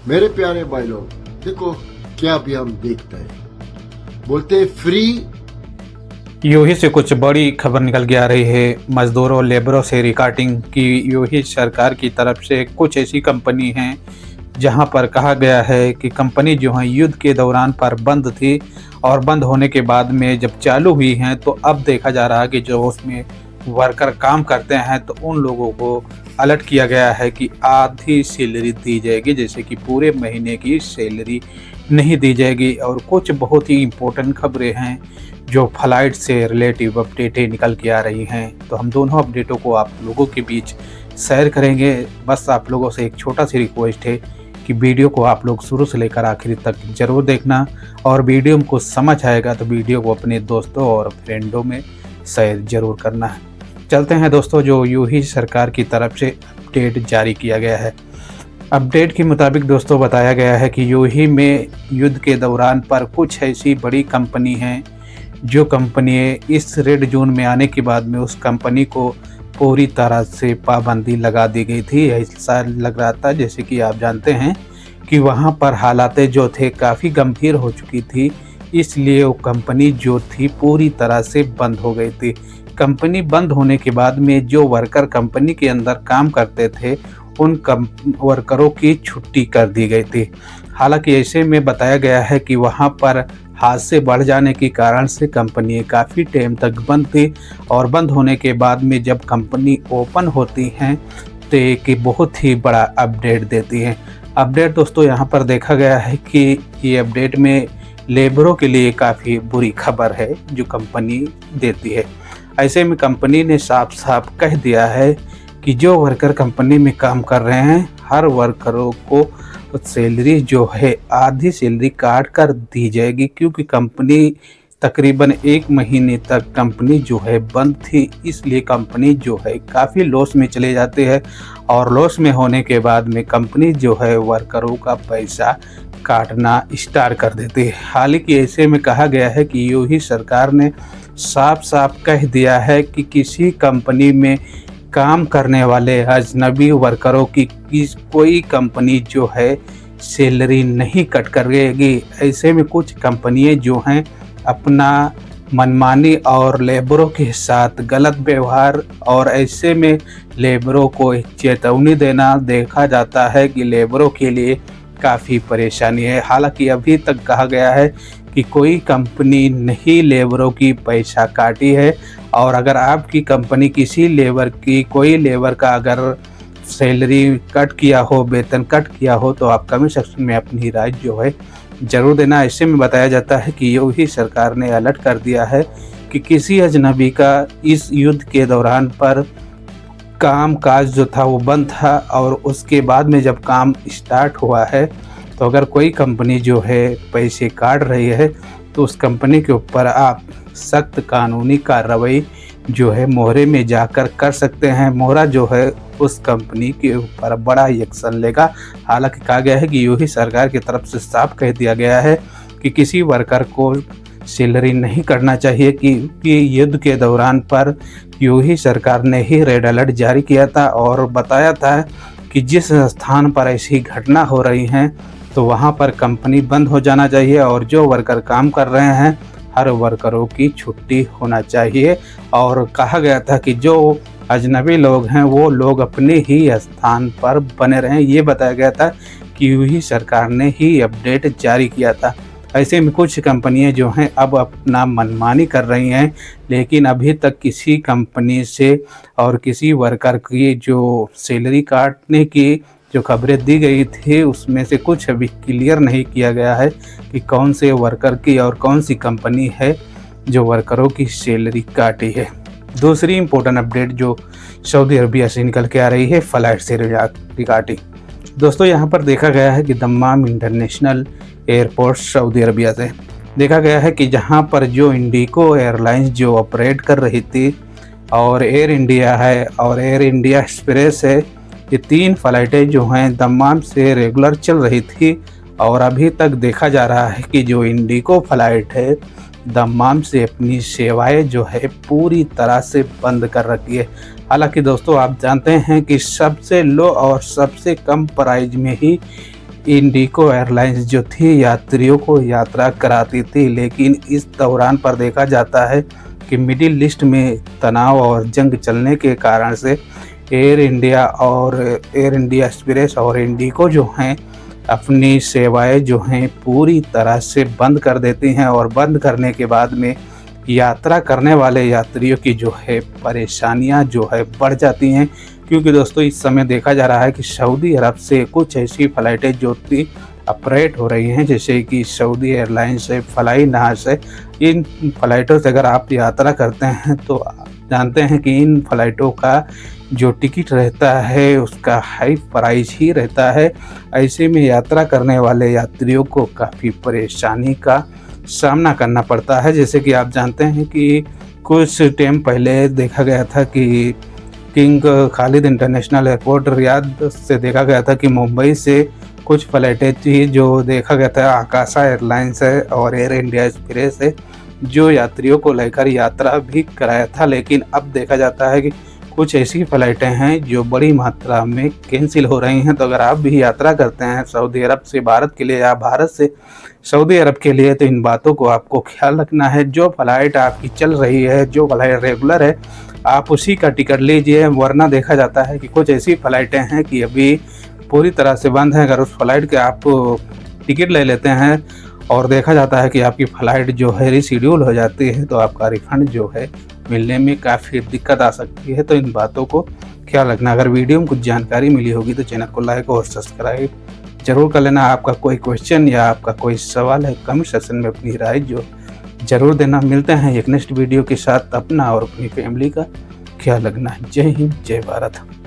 मेरे प्यारे भाई लोग, देखो क्या अभी हम देखते हैं, बोलते हैं फ्री। यूही से कुछ बड़ी खबर निकल के आ रही है। मजदूरों और लेबरों से रिकॉर्डिंग की यूही सरकार की तरफ से कुछ ऐसी कंपनी हैं जहां पर कहा गया है कि कंपनी जो है युद्ध के दौरान पर बंद थी और बंद होने के बाद में जब चालू हुई हैं तो अब देखा जा रहा है कि जो उसमें वर्कर काम करते हैं तो उन लोगों को अलर्ट किया गया है कि आधी सैलरी दी जाएगी, जैसे कि पूरे महीने की सैलरी नहीं दी जाएगी। और कुछ बहुत ही इम्पोर्टेंट खबरें हैं जो फ्लाइट से रिलेटिव अपडेटें निकल के आ रही हैं, तो हम दोनों अपडेटों को आप लोगों के बीच शेयर करेंगे। बस आप लोगों से एक छोटा सी रिक्वेस्ट है कि वीडियो को आप लोग शुरू से लेकर आखिर तक ज़रूर देखना, और वीडियो को समझ आएगा तो वीडियो को अपने दोस्तों और फ्रेंडों में शेयर ज़रूर करना है। चलते हैं दोस्तों, जो यूही सरकार की तरफ से अपडेट जारी किया गया है। अपडेट के मुताबिक दोस्तों बताया गया है कि यूही में युद्ध के दौरान पर कुछ ऐसी बड़ी कंपनी हैं जो कंपनी इस रेड जोन में आने के बाद में उस कंपनी को पूरी तरह से पाबंदी लगा दी गई थी। ऐसा लग रहा था जैसे कि आप जानते हैं कि वहां पर हालातें जो थे काफ़ी गंभीर हो चुकी थी, इसलिए वो कंपनी जो थी पूरी तरह से बंद हो गई थी। कंपनी बंद होने के बाद में जो वर्कर कंपनी के अंदर काम करते थे उन वर्करों की छुट्टी कर दी गई थी। हालांकि ऐसे में बताया गया है कि वहां पर हादसे बढ़ जाने के कारण से कंपनी काफ़ी टाइम तक बंद थी, और बंद होने के बाद में जब कंपनी ओपन होती हैं तो एक बहुत ही बड़ा अपडेट देती हैं। अपडेट दोस्तों यहाँ पर देखा गया है कि ये अपडेट में लेबरों के लिए काफ़ी बुरी खबर है जो कंपनी देती है। ऐसे में कंपनी ने साफ साफ कह दिया है कि जो वर्कर कंपनी में काम कर रहे हैं हर वर्करों को सैलरी जो है आधी सैलरी काट कर दी जाएगी, क्योंकि कंपनी तकरीबन 1 महीने तक कंपनी जो है बंद थी, इसलिए कंपनी जो है काफ़ी लॉस में चले जाते हैं, और लॉस में होने के बाद में कंपनी जो है वर्करों का पैसा काटना स्टार्ट कर देती है। हालांकि ऐसे में कहा गया है कि यूही सरकार ने साफ साफ कह दिया है कि किसी कंपनी में काम करने वाले अजनबी वर्करों की कोई कंपनी जो है सैलरी नहीं कट करेगी। ऐसे में कुछ कंपनियां जो हैं अपना मनमानी और लेबरों के साथ गलत व्यवहार, और ऐसे में लेबरों को चेतावनी देना देखा जाता है कि लेबरों के लिए काफ़ी परेशानी है। हालांकि अभी तक कहा गया है कि कोई कंपनी नहीं लेबरों की पैसा काटी है, और अगर आपकी कंपनी किसी लेबर की कोई लेबर का अगर सैलरी कट किया हो, वेतन कट किया हो, तो आप कमेंट सेक्शन में अपनी राय जो है ज़रूर देना। ऐसे में बताया जाता है कि यूही सरकार ने अलर्ट कर दिया है कि किसी अजनबी का इस युद्ध के दौरान पर काम काज जो था वो बंद था, और उसके बाद में जब काम स्टार्ट हुआ है तो अगर कोई कंपनी जो है पैसे काट रही है तो उस कंपनी के ऊपर आप सख्त कानूनी कार्रवाई जो है मोहरे में जाकर कर सकते हैं। मोहरा जो है उस कंपनी के ऊपर बड़ा एक्शन लेगा। हालांकि कहा गया है कि यूही सरकार की तरफ से साफ कह दिया गया है कि किसी वर्कर को सैलरी नहीं करना चाहिए, कि युद्ध के दौरान पर यूही सरकार ने ही रेड अलर्ट जारी किया था और बताया था कि जिस स्थान पर ऐसी घटना हो रही हैं तो वहां पर कंपनी बंद हो जाना चाहिए, और जो वर्कर काम कर रहे हैं हर वर्करों की छुट्टी होना चाहिए। और कहा गया था कि जो अजनबी लोग हैं वो लोग अपने ही स्थान पर बने रहें। ये बताया गया था कि यूही सरकार ने ही अपडेट जारी किया था। ऐसे में कुछ कंपनियां जो हैं अब अपना मनमानी कर रही हैं, लेकिन अभी तक किसी कंपनी से और किसी वर्कर की जो सैलरी काटने की जो खबरें दी गई थी उसमें से कुछ अभी क्लियर नहीं किया गया है कि कौन से वर्कर की और कौन सी कंपनी है जो वर्करों की सैलरी काटी है। दूसरी इम्पोर्टेंट अपडेट जो सऊदी अरबिया से निकल के आ रही है फ्लाइट से रिगार्डिंग। दोस्तों यहाँ पर देखा गया है कि Dammam international airport Saudi Arabia से देखा गया है कि जहाँ पर जो इंडिगो एयरलाइंस जो ऑपरेट कर रही थी, और एयर इंडिया है और एयर इंडिया एक्सप्रेस है, ये 3 फ्लाइटें जो हैं दम्माम से रेगुलर चल रही थी, और अभी तक देखा जा रहा है कि जो इंडिगो फ्लाइट है दम्माम से अपनी सेवाएं जो है पूरी तरह से बंद कर रखी है। हालांकि दोस्तों आप जानते हैं कि सबसे लो और सबसे कम प्राइस में ही इंडिगो एयरलाइंस जो थी यात्रियों को यात्रा कराती थी, लेकिन इस दौरान पर देखा जाता है कि मिडिल ईस्ट में तनाव और जंग चलने के कारण से एयर इंडिया एक्सप्रेस और इंडिगो जो हैं अपनी सेवाएं जो हैं पूरी तरह से बंद कर देती हैं, और बंद करने के बाद में यात्रा करने वाले यात्रियों की जो है परेशानियां जो है बढ़ जाती हैं। क्योंकि दोस्तों इस समय देखा जा रहा है कि सऊदी अरब से कुछ ऐसी फ़्लाइटें जो थी ऑपरेट हो रही हैं, जैसे कि सऊदी एयरलाइंस है, फ्लाई नास है। इन फ़्लाइटों से अगर आप यात्रा करते हैं तो आप जानते हैं कि इन फ़्लाइटों का जो टिकट रहता है उसका हाई प्राइस ही रहता है। ऐसे में यात्रा करने वाले यात्रियों को काफ़ी परेशानी का सामना करना पड़ता है। जैसे कि आप जानते हैं कि कुछ टाइम पहले देखा गया था कि king Khalid international airport Riyadh से देखा गया था कि मुंबई से कुछ फ़्लाइटें थी जो देखा गया था आकाशा एयरलाइंस है और एयर इंडिया एक्सप्रेस है जो यात्रियों को लेकर यात्रा भी कराया था। लेकिन अब देखा जाता है कि कुछ ऐसी फ़्लाइटें हैं जो बड़ी मात्रा में कैंसिल हो रही हैं। तो अगर आप भी यात्रा करते हैं सऊदी अरब से भारत के लिए या भारत से सऊदी अरब के लिए, तो इन बातों को आपको ख्याल रखना है। जो फ़्लाइट आपकी चल रही है, जो फ़्लाइट रेगुलर है, आप उसी का टिकट लीजिए। वरना देखा जाता है कि कुछ ऐसी फ़्लाइटें हैं कि अभी पूरी तरह से बंद हैं। अगर उस फ़्लाइट के आप टिकट ले लेते हैं और देखा जाता है कि आपकी फ़्लाइट जो है रीशेड्यूल हो जाती है, तो आपका रिफ़ंड जो है मिलने में काफ़ी दिक्कत आ सकती है। तो इन बातों को ख्याल रखना। अगर वीडियो में कुछ जानकारी मिली होगी तो चैनल को लाइक और सब्सक्राइब जरूर कर लेना। आपका कोई क्वेश्चन या आपका कोई सवाल है कमेंट सेक्शन में अपनी राय जो ज़रूर देना। मिलते हैं एक नेक्स्ट वीडियो के साथ। अपना और अपनी फैमिली का ख्याल रखना। जय हिंद, जय भारत।